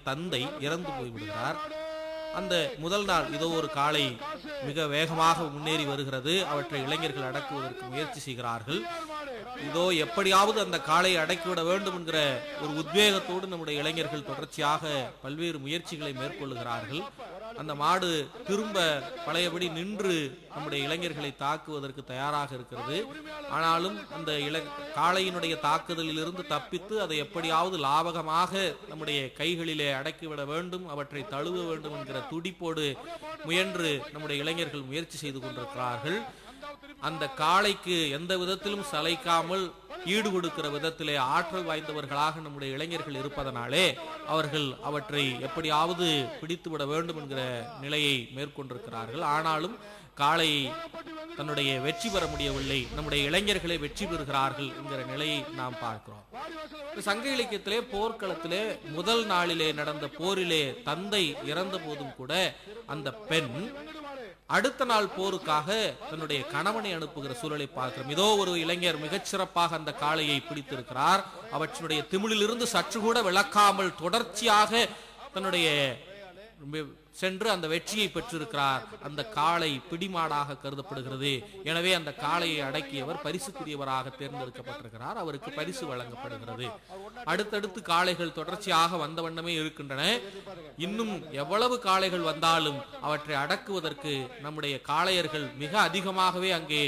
தந்தை இறந்து போய்விடுகிறார். அந்த முதல் நாள் இதோ ஒரு காளை மிக வேகமாக முன்னேறி வருகிறது. அவற்றை இளைஞர்கள் அடக்குவதற்கு முயற்சி செய்கிறார்கள். இதோ எப்படியாவது அந்த காளையை அடக்கிவிட வேண்டும் என்கிற ஒரு உத்வேகத்தோடு நம்முடைய இளைஞர்கள் தொடர்ச்சியாக பல்வேறு முயற்சிகளை மேற்கொள்ளுகிறார்கள். அந்த மாடு திரும்ப பழையபடி நின்று நம்முடைய இளைஞர்களை தாக்குவதற்கு தயாராக இருக்கிறது. ஆனாலும் அந்த காளையினுடைய தாக்குதலில் இருந்து தப்பித்து அதை எப்படியாவது லாபகமாக நம்முடைய கைகளிலே அடக்கிவிட வேண்டும், அவற்றை தழுவ வேண்டும் என்கிற துடிப்போடு முயன்று நம்முடைய இளைஞர்கள் முயற்சி செய்து கொண்டிருக்கிறார்கள். அந்த காளைக்கு எந்த விதத்திலும் சளைக்காமல் ஈடு கொடுக்கிற விதத்திலே ஆற்றல் வாய்ந்தவர்களாக நம்முடைய இளைஞர்கள் இருப்பதனாலே அவர்கள் அவற்றை எப்படியாவது பிடித்துவிட வேண்டும் என்கிற நிலையை மேற்கொண்டிருக்கிறார்கள். ஆனாலும் காளையை தன்னுடைய வெற்றி பெற முடியவில்லை. நம்முடைய இளைஞர்களை வெற்றி பெறுகிறார்கள் என்கிற நிலையை நாம் பார்க்கிறோம். சங்க இலக்கியத்திலே போர்க்களத்திலே முதல் நாளிலே நடந்த போரிலே தந்தை இறந்த போதும் கூட அந்த பெண் அடுத்த நாள் போருக்காக தன்னுடைய கணவனை அனுப்புகிற சூழலை பார்க்கிறோம். இதோ ஒரு இளைஞர் மிகச்சிறப்பாக அந்த காளையை பிடித்திருக்கிறார். அவற்றினுடைய திமிழிலிருந்து சற்று கூட விளக்காமல் தொடர்ச்சியாக தன்னுடைய சென்று அந்த வெற்றியை பெற்றிருக்கிறார். அந்த காளை பிடிமாடாக கருதப்படுகிறது. எனவே அந்த காளையை அடக்கியவர் பரிசுக்குரியவராக தேர்ந்தெடுக்கப்பட்டிருக்கிறார். அவருக்கு பரிசு வழங்கப்படுகிறது. அடுத்தடுத்து காளைகள் தொடர்ச்சியாக வந்த வண்ணமே இருக்கின்றன. இன்னும் எவ்வளவு காளைகள் வந்தாலும் அவற்றை அடக்குவதற்கு நம்முடைய காளையர்கள் மிக அதிகமாகவே அங்கே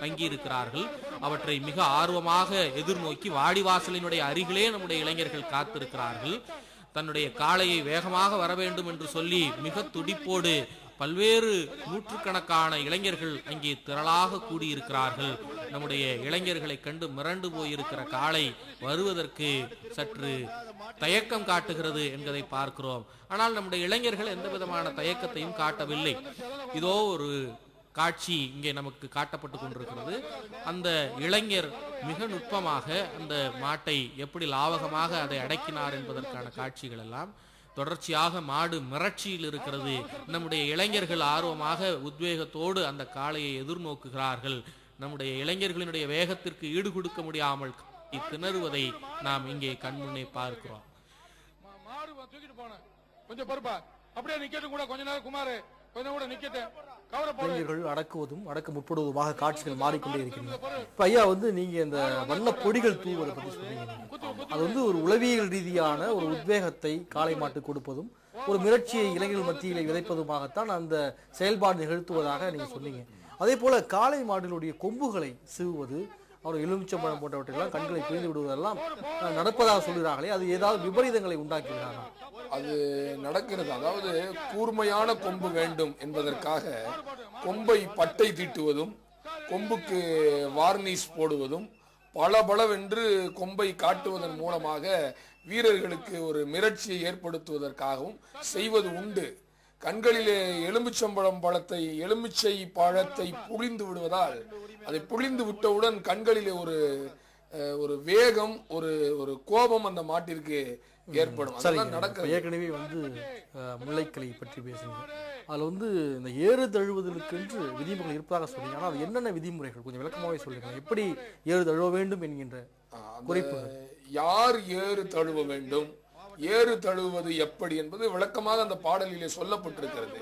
தங்கியிருக்கிறார்கள். அவற்றை மிக ஆர்வமாக எதிர்நோக்கி வாடிவாசலினுடைய அருகிலே நம்முடைய இளைஞர்கள் காத்திருக்கிறார்கள். தன்னுடைய காளையை வேகமாக வர வேண்டும் என்று சொல்லி மிக துடிப்போடு பல்வேறு நூற்றுக்கணக்கான இளைஞர்கள் அங்கே திரளாக கூடியிருக்கிறார்கள். நம்முடைய இளைஞர்களை கண்டு மிரண்டு போயிருக்கிற காளை வருவதற்கு சற்று தயக்கம் காட்டுகிறது என்பதை பார்க்கிறோம். ஆனால் நம்முடைய இளைஞர்கள் எந்த விதமான தயக்கத்தையும் காட்டவில்லை. இதோ ஒரு காட்சி இங்கே நமக்கு காட்டப்பட்டு கொண்டிருக்கிறது. அந்த இளைஞர் மிக நுட்பமாக அந்த மாட்டை எப்படி லாவகமாக அதை அடக்கினார் என்பதற்கான காட்சிகள் எல்லாம் தொடர்ச்சியாக மாடு மிரட்சியில் இருக்கிறது. நம்முடைய இளைஞர்கள் ஆர்வமாக உத்வேகத்தோடு அந்த காளையை எதிர்நோக்குகிறார்கள். நம்முடைய இளைஞர்களினுடைய வேகத்திற்கு ஈடு கொடுக்க முடியாமல் திணறுவதை நாம் இங்கே கண்முன்னே பார்க்கிறோம். இளைஞர்கள் அடக்குவதும் அடக்க முற்படுவதுமாக காட்சிகள் மாறிக்கொண்டே இருக்கின்றன. இப்ப ஐயா நீங்க இந்த வண்ண பொடிகள் தூவதை பற்றி சொன்னீங்க. அது ஒரு உளவியல் ரீதியான ஒரு உத்வேகத்தை காளை மாட்டு கொடுப்பதும் ஒரு மிரட்சியை இளைஞர்கள் மத்தியிலே விதைப்பதுமாகத்தான் அந்த செயல்பாடு நிகழ்த்துவதாக நீங்க சொன்னீங்க. அதே போல காளை மாடுகளுடைய கொம்புகளை சீவுவது, அவர் எலுமிச்சம்பழம் போன்றவற்றெல்லாம் கண்களை பிரிந்து விடுவதெல்லாம் நடப்பதாக சொல்கிறார்களே, அது ஏதாவது விபரீதங்களை உண்டாக்குகிறாரா? அது நடக்கிறது. அதாவது கூர்மையான கொம்பு வேண்டும் என்பதற்காக கொம்பை பட்டை தீட்டுவதும் கொம்புக்கு வார்னிஷ் போடுவதும் பளபளவென்று கொம்பை காட்டுவதன் மூலமாக வீரர்களுக்கு ஒரு மிரட்சியை ஏற்படுத்துவதற்காகவும் செய்வது உண்டு. கண்களிலே எலுமிச்சை பழத்தை புழிந்து விடுவதால் அதை புழிந்து விட்டவுடன் கண்களிலே ஒரு வேகம், ஒரு கோபம் அந்த மாட்டிற்கு ஏற்படும். ஏற்கனவே முல்லைக்கலை பற்றி பேசுங்க. அதுல இந்த ஏறு தழுவுதலுக்கு என்று விதிமுறைகள் இருப்பதாக சொன்னீங்க. ஆனால் அது என்னென்ன விதிமுறைகள் கொஞ்சம் விளக்கமாவே சொல்லுங்க. எப்படி ஏறு தழுவ வேண்டும் என்கின்ற குறிப்பு, யார் ஏறு தழுவ வேண்டும், ஏறு தழுவது எப்படி என்பது விளக்கமாக அந்த பாடலிலே சொல்லப்பட்டிருக்கிறது.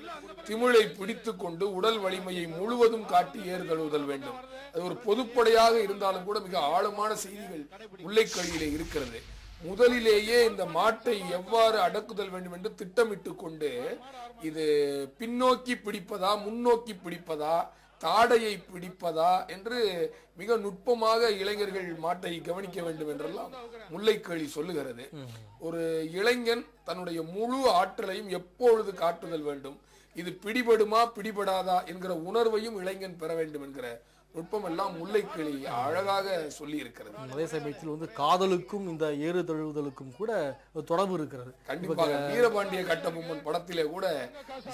திமிழை பிடித்து கொண்டு உடல் வலிமையை முழுவதும் காட்டி ஏறு தழுவுதல் வேண்டும். அது ஒரு பொதுப்படையாக இருந்தாலும் கூட மிக ஆழமான செய்திகள் முல்லைக்கழியிலே இருக்கிறது. முதலிலேயே இந்த மாட்டை எவ்வாறு அடக்குதல் வேண்டும் என்று திட்டமிட்டு கொண்டு இது பின்னோக்கி பிடிப்பதா முன்னோக்கி பிடிப்பதா தாடையை பிடிப்பதா என்று மிக நுட்பமாக இளைஞர்கள் மாட்டை கவனிக்க வேண்டும் என்றெல்லாம் முல்லைக்கழி சொல்லுகிறது. ஒரு இளைஞன் தன்னுடைய முழு ஆற்றலையும் எப்பொழுது காட்டுதல் வேண்டும், இது பிடிபடுமா பிடிபடாதா என்கிற உணர்வையும் இளைஞன் பெற வேண்டும் என்கிற நுட்பம் எல்லாம் முல்லைக்கிளி அழகாக சொல்லி இருக்கிறது. அதே சமயத்தில் காதலுக்கும் இந்த ஏறு தழுவுதலுக்கும் கூட தொடர்பு இருக்கிறது. கண்டிப்பாக வீரபாண்டிய கட்டபொம்மன் படத்திலே கூட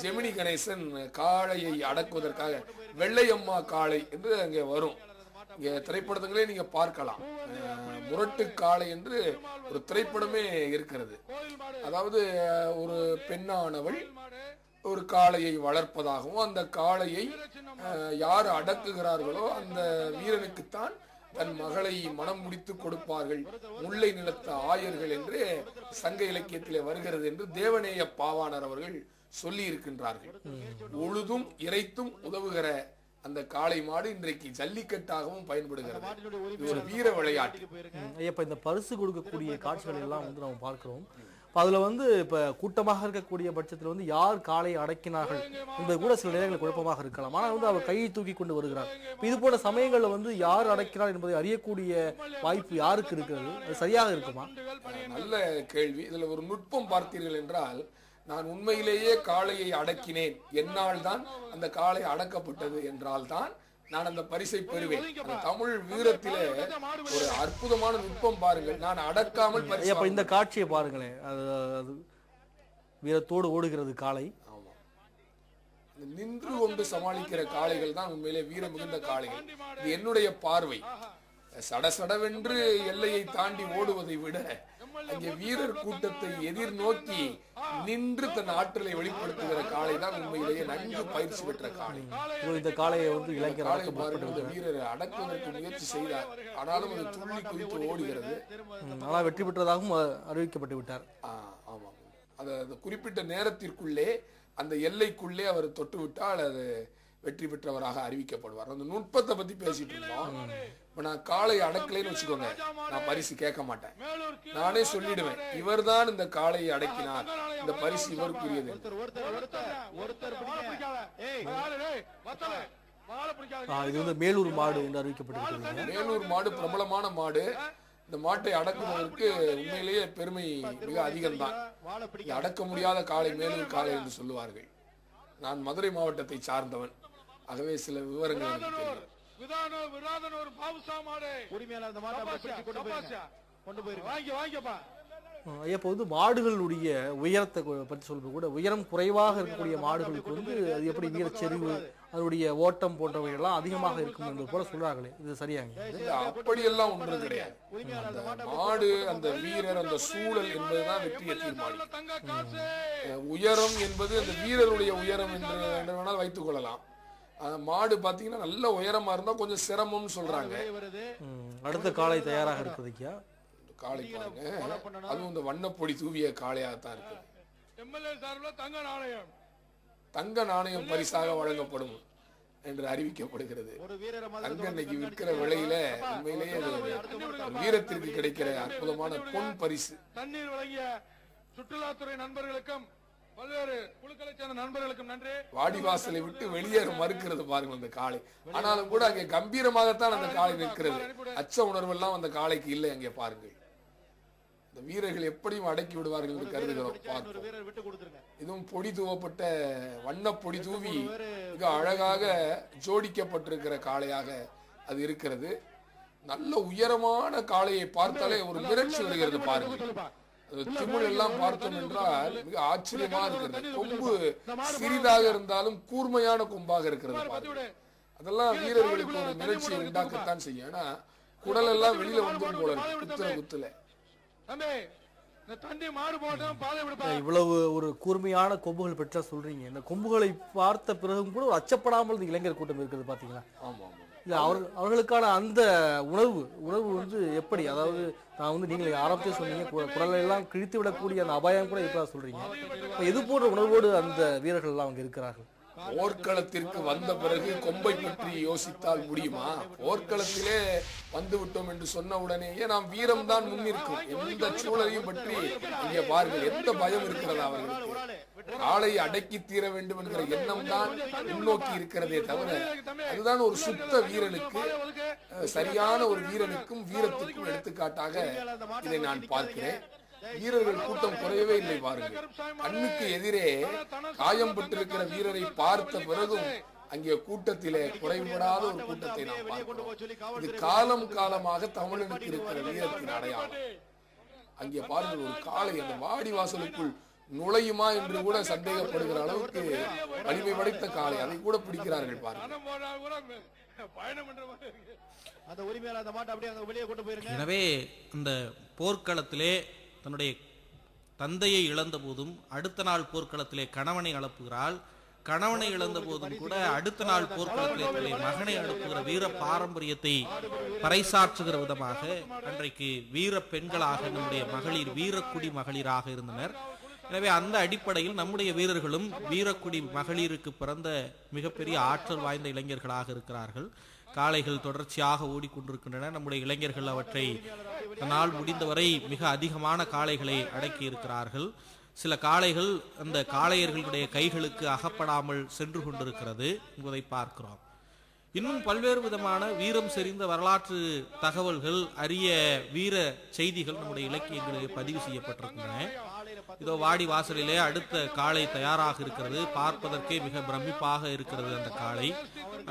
ஜெமினி கணேசன் காளையை அடக்குவதற்காக வெள்ளையம்மா காளை என்று அங்கே வரும். இங்க திரைப்படங்களே நீங்க பார்க்கலாம். முரட்டு காளை என்று ஒரு திரைப்படமே இருக்கிறது. அதாவது ஒரு பெண்ணானவள் ஒரு காளையை வளர்ப்பதாகவும் அந்த காளையை யார் அடக்குகிறார்களோ அந்த வீரனுக்குத்தான் தன் மகளை மனம் முடித்து கொடுப்பார்கள் முல்லை நிலத்த ஆயர்கள் என்று சங்க இலக்கியத்திலே வருகிறது என்று தேவநேய பாவாணர் அவர்கள் சொல்லி இருக்கின்றார்கள். உழுதும் இறைத்தும் உதவுகிற அந்த காளை மாடு இன்றைக்கு ஜல்லிக்கட்டாகவும் பயன்படுகிறது. இது ஒரு வீர விளையாட்டு. இப்ப இந்த பரிசு கொடுக்கக்கூடிய காட்சிகள் எல்லாம் வந்து நம்ம பார்க்கிறோம். அதுல வந்து இப்ப கூட்டமாக இருக்கக்கூடிய பட்சத்துல வந்து யார் காளையை அடக்கினார்கள் என்பது கூட சில நேரங்களில் குழப்பமாக இருக்கலாம். ஆனால் வந்து அவர் கையை தூக்கி கொண்டு வருகிறார். இது போன்ற சமயங்கள்ல வந்து யார் அடக்கினார் என்பதை அறியக்கூடிய வாய்ப்பு யாருக்கு இருக்கிறது? அது சரியாக இருக்குமா? நல்ல கேள்வி. இதுல ஒரு நுட்பம் பார்த்தீர்கள் என்றால், நான் உண்மையிலேயே காளையை அடக்கினேன், என்னால் தான் அந்த காளை அடக்கப்பட்டது என்றால் தான் நான் அந்த பரிசை பெறுவேன். தமிழ் வீரத்திலே ஒரு அற்புதமான நுட்பம் பாருங்கள். நான் அடக்காமல் பரிசு. இந்த காட்சியை பாருங்களேன், அது வீரத்தோடு ஓடுகிறது காளை. ஆமா, நின்று கொண்டு சமாளிக்கிற காளைகள் தான் உண்மையிலே வீரம் மிகுந்த காளைகள். இது என்னுடைய பார்வை. சடசடவென்று எல்லையை தாண்டி ஓடுவதை விட அங்கே வீரர் கூட்டத்தை எதிர்நோக்கி நின்று தன் ஆற்றலை வெளிப்படுத்துகிற காளை தான் உண்மையிலேயே நன்கு பயிற்சி பெற்ற காளை. இந்த காளையை வந்து இந்த வீரர் அடக்குவதற்கு முயற்சி செய்தார். ஆனாலும் அது துள்ளி குதித்து ஓடுகிறது. ஆனால் வெற்றி பெற்றதாகவும் அறிவிக்கப்பட்டு விட்டார். ஆமா, அது குறிப்பிட்ட நேரத்திற்குள்ளே அந்த எல்லைக்குள்ளே அவர் தொட்டு விட்டால் அது வெற்றி பெற்றவராக அறிவிக்கப்படுவார். அந்த நுட்பத்தை பத்தி பேசிட்டு இருந்தோம். இப்ப நான் காளை அடக்கலைன்னு வச்சுக்கோங்க, நான் பரிசு கேட்க மாட்டேன். நானே சொல்லிடுவேன், இவர் தான் இந்த காளையை அடக்கினார், இந்த பரிசு இவருக்குரியது. இது வந்து மேலூர் மாடு என்று அறிவிக்கப்பட்டிருக்கிறது. மேலூர் மாடு பிரபலமான மாடு. இந்த மாட்டை அடக்குவதற்கு உண்மையிலேயே பெருமை மிக அதிகம்தான். அடக்க முடியாத காளை மேலூர் காளை என்று சொல்லுவார்கள். நான் மதுரை மாவட்டத்தை சார்ந்தவன், ஆகவே சில விவரங்கள் எனக்கு தெரியும். இப்போ வந்து மாடுகளுடைய உயரத்தை பற்றி சொல்றது கூட, உயரம் குறைவாக இருக்கக்கூடிய மாடுகளுக்கு வந்து அது எப்படி வீரச்செறிவு, அதனுடைய ஓட்டம் போன்றவை எல்லாம் அதிகமாக இருக்கும் என்பது போல சொல்றாங்களே, இது சரியாங்க? அப்படியெல்லாம் ஒன்றும் கிடையாது. அந்த மாடு, அந்த வீரர், அந்த சூழல் என்பதுதான் வெற்றியை தீர்மானிக்கும். உயரம் என்பது அந்த வீரருடைய உயரம் என்று வேணால் வைத்துக் கொள்ளலாம். மாடு பாத்தீங்கன்னா நல்ல உயரமா இருந்தா கொஞ்சம் சிரமம்னு சொல்றாங்க. அடுத்த காளை தயாராக இருக்குதுக்கியா? காளை பாருங்க, அதுவும் இந்த வண்ணப்பொடி தூவிய காளையாகத்தான் இருக்கு. தங்க நாணயம் பரிசாக வழங்கப்படும் என்று அறிவிக்கப்படுகிறது. தங்க இன்னைக்கு விற்கிற விலையில உண்மையிலேயே வீரத்திற்கு கிடைக்கிற அற்புதமான பொன் பரிசு. தண்ணீர் வழங்கிய சுற்றுலாத்துறை நண்பர்களுக்கும் பல்வேறு குழுக்களை சேர்ந்த நண்பர்களுக்கும் நன்றி. வாடிவாசலை விட்டு வெளியேற மறுக்கிறது பாருங்க அந்த காளை. ஆனாலும் கூட அங்கே கம்பீரமாகத்தான் அந்த காளை நிற்கிறது. அச்ச உணர்வு எல்லாம் அந்த காளைக்கு இல்லை. அங்கே பாருங்கள், இந்த வீரர்கள் எப்படியும் அடக்கி விடுவார்கள் என்று கருதுகிறோம். இதுவும் பொடி தூவப்பட்ட வண்ண பொடி தூவி மிக அழகாக ஜோடிக்கப்பட்டிருக்கிற காளையாக அது இருக்கிறது. நல்ல உயரமான காளையை பார்த்தாலே ஒரு மிரட்சி வருகிறது பாருங்க. திமிழ் எல்லாம் பார்த்தோம் என்றால் மிக ஆச்சரியமா இருக்கிறது. கொம்பு சிறிதாக இருந்தாலும் கூர்மையான கொம்பாக இருக்கிறது பாருங்க. அதெல்லாம் வீரர்களுக்கு ஒரு மிரட்சியை உண்டாக்கத்தான் செய்யும். ஏன்னா குடல் எல்லாம் வெளியில வந்துடும் போல இருக்கு குத்துல. இவ்வளவு ஒரு கூர்மையான கொம்புகள் பெற்றா சொல்றீங்க. இந்த கொம்புகளை பார்த்த பிறகும் கூட அச்சப்படாமல் இந்த இளைஞர் கூட்டம் இருக்கிறது பாத்தீங்களா? ஆமா ஆமா. இல்ல அவர்களுக்கான அந்த உணர்வு வந்து எப்படி, அதாவது நான் வந்து நீங்க ஆரம்பத்தே சொன்னீங்க, குடலை எல்லாம் கிழித்து விடக்கூடிய அந்த அபாயம் கூட இப்ப சொல்றீங்க. எது போன்ற உணர்வோடு அந்த வீரர்கள் எல்லாம் அவங்க இருக்கிறார்கள்? போர்க்களத்திற்கு வந்த பிறகு கொம்பை பற்றி யோசித்தால் முடியுமா? போர்க்களத்திலே வந்து விட்டோம் என்று சொன்ன உடனேயே நாம் வீரம் தான் முன்னிற்கும். எந்த சூழலையும் பற்றி இங்கே பாருங்கள், எந்த பயம் இருக்கிறது அவர்களுக்கு. காளை அடக்கி தீர வேண்டும் என்கிற எண்ணம் தான் முன்னோக்கி இருக்கிறதே தவிர, அதுதான் ஒரு சுத்த வீரனுக்கு, சரியான ஒரு வீரனுக்கும் வீரத்துக்கும் எடுத்துக்காட்டாக இதை நான் பார்க்கிறேன். வீரர்கள் கூட்டம் குறையவே இல்லை பாருங்கள். கண்ணுக்கு எதிரே காயம் பட்டிருக்கிற வீரரை பார்த்த பிறகும் அங்கே கூட்டத்திலே குறைபடாத ஒரு கூட்டத்தை நாம் பார்க்கிறோம். இது காலம் காலமாக தமிழனுக்கு இருக்கிற வீரத்தின் அடையாளம். அங்கே பாருங்கள், ஒரு காளை அந்த வாடி வாசலுக்குள் நுழையுமா என்று கூட சந்தேகப்படுகிற அளவுக்கு வலிமை படைத்த காளை, அதை கூட பிடிக்கிறார்கள் பாருங்கள். எனவே அந்த போர்க்களத்திலே தன்னுடைய தந்தையை இழந்த போதும் அடுத்த நாள் போர்க்களத்திலே கணவனை அனுப்புகிறாள். கணவனை இழந்த போதும் கூட அடுத்த நாள் போர்க்களத்தில் தன்னுடைய மகனை அனுப்புகிற வீர பாரம்பரியத்தை பறைசாற்றுகிற விதமாக அன்றைக்கு வீர பெண்களாக நம்முடைய மகளிர் வீரக்குடி மகளிராக இருந்தனர். எனவே அந்த அடிப்படையில் நம்முடைய வீரர்களும் வீரக்குடி மகளிருக்கு பிறந்த மிகப்பெரிய ஆற்றல் வாய்ந்த இளைஞர்களாக இருக்கிறார்கள். காளைகள் தொடர்ச்சியாக ஓடிக்கொண்டிருக்கின்றன. நம்முடைய இளைஞர்கள் அவற்றை தன்னால் முடிந்தவரை மிக அதிகமான காளைகளை அடக்கி இருக்கிறார்கள். சில காளைகள் அந்த காளையர்களுடைய கைகளுக்கு அகப்படாமல் சென்று கொண்டிருக்கிறது என்பதை பார்க்கிறோம். இன்னும் பல்வேறு விதமான வீரம் செறிந்த வரலாற்று தகவல்கள், அரிய வீர செய்திகள் நம்முடைய இலக்கியங்களில் பதிவு செய்யப்பட்டிருக்கின்றன. இதோ வாடி வாசலிலே அடுத்த காளை தயாராக இருக்கிறது. பார்ப்பதற்கே மிக பிரமிப்பாக இருக்கிறது அந்த காளை.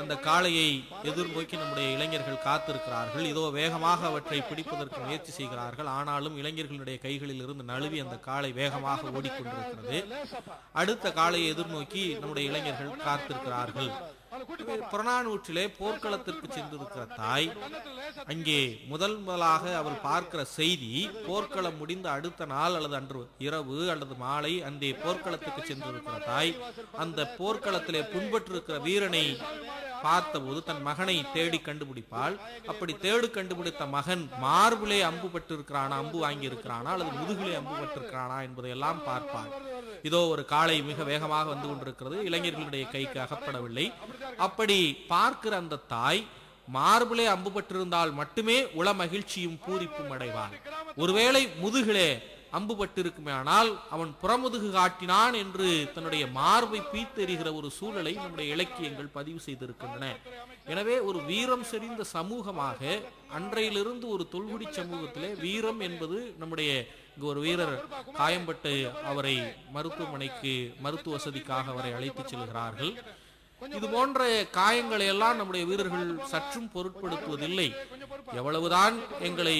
அந்த காளையை எதிர்நோக்கி நம்முடைய இளைஞர்கள் காத்திருக்கிறார்கள். இதோ வேகமாக அவற்றை பிடிப்பதற்கு முயற்சி செய்கிறார்கள். ஆனாலும் இளைஞர்களுடைய கைகளில் இருந்து நழுவி அந்த காளை வேகமாக ஓடிக்கொண்டிருக்கிறது. அடுத்த காளையை எதிர்நோக்கி நம்முடைய இளைஞர்கள் காத்திருக்கிறார்கள். புறநானூற்றிலே போர்க்களத்திற்கு சென்றிருக்கிற தாய் அங்கே முதலாக அவள் பார்க்கிற செய்தி, போர்க்களம் முடிந்த அடுத்த நாள் அல்லது அன்று இரவு அல்லது மாலை அந்த போர்க்களத்துக்கு சென்றிருக்கிற தாய் அந்த போர்க்களத்திலே புண்பட்டிருக்கிற வீரனை பார்த்தபோது தன் மகனை தேடி கண்டுபிடிப்பாள். அப்படி தேடி கண்டுபிடித்த மகன் மார்பிலே அம்பு பட்டிருக்கிறானா, அம்பு வாங்கி இருக்கிறானா அல்லது முதுகிலே அம்பு பட்டிருக்கிறானா என்பதையெல்லாம் பார்ப்பாள். இதோ ஒரு காளை மிக வேகமாக வந்து கொண்டிருக்கிறது, இளைஞர்களுடைய கைக்கு அகப்படவில்லை. அப்படி பார்க்கிற அந்த தாய் மார்பிலே அம்பு பட்டிருந்தால் மட்டுமே உள மகிழ்ச்சியும் பூரிப்பும் அடைவாள். ஒருவேளை முதுகிலே அம்பு பட்டிருக்குமே ஆனால் அவன் புறமுதுகு காட்டினான் என்று தன்னுடைய மார்பை பீத்தெறிகிற ஒரு சூழலை நம்முடைய இலக்கியங்கள் பதிவு செய்திருக்கின்றன. எனவே ஒரு வீரம் செறிந்த சமூகமாக அன்றையிலிருந்து ஒரு தொல்குடி சமூகத்திலே வீரம் என்பது நம்முடைய ஒரு வீரர் காயம்பட்டு அவரை மருத்துவமனைக்கு மருத்துவ வசதிக்காக அவரை அழைத்துச் செல்கிறார்கள். இது போன்ற காயங்களை எல்லாம் நம்முடைய வீரர்கள் சற்றும் பொருட்படுத்துவதில்லை. எவ்வளவுதான் எங்களை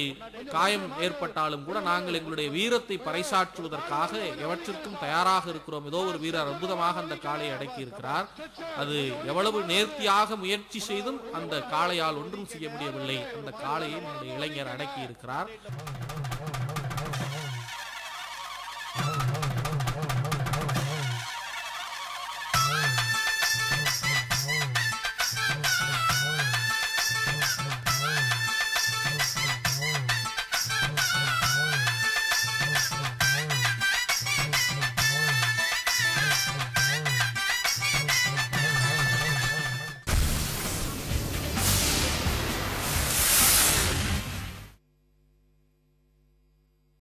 காயம் ஏற்பட்டாலும் கூட நாங்கள் எங்களுடைய வீரத்தை பறைசாற்றுவதற்காக எவற்றிற்கும் தயாராக இருக்கிறோம். ஏதோ ஒரு வீரர் அற்புதமாக அந்த காளையை அடக்கி இருக்கிறார். அது எவ்வளவு நேர்த்தியாக முயற்சி செய்தும் அந்த காளையால் ஒன்றும் செய்ய முடியவில்லை. அந்த காளையை நம்முடைய இளைஞர் அடக்கி இருக்கிறார்.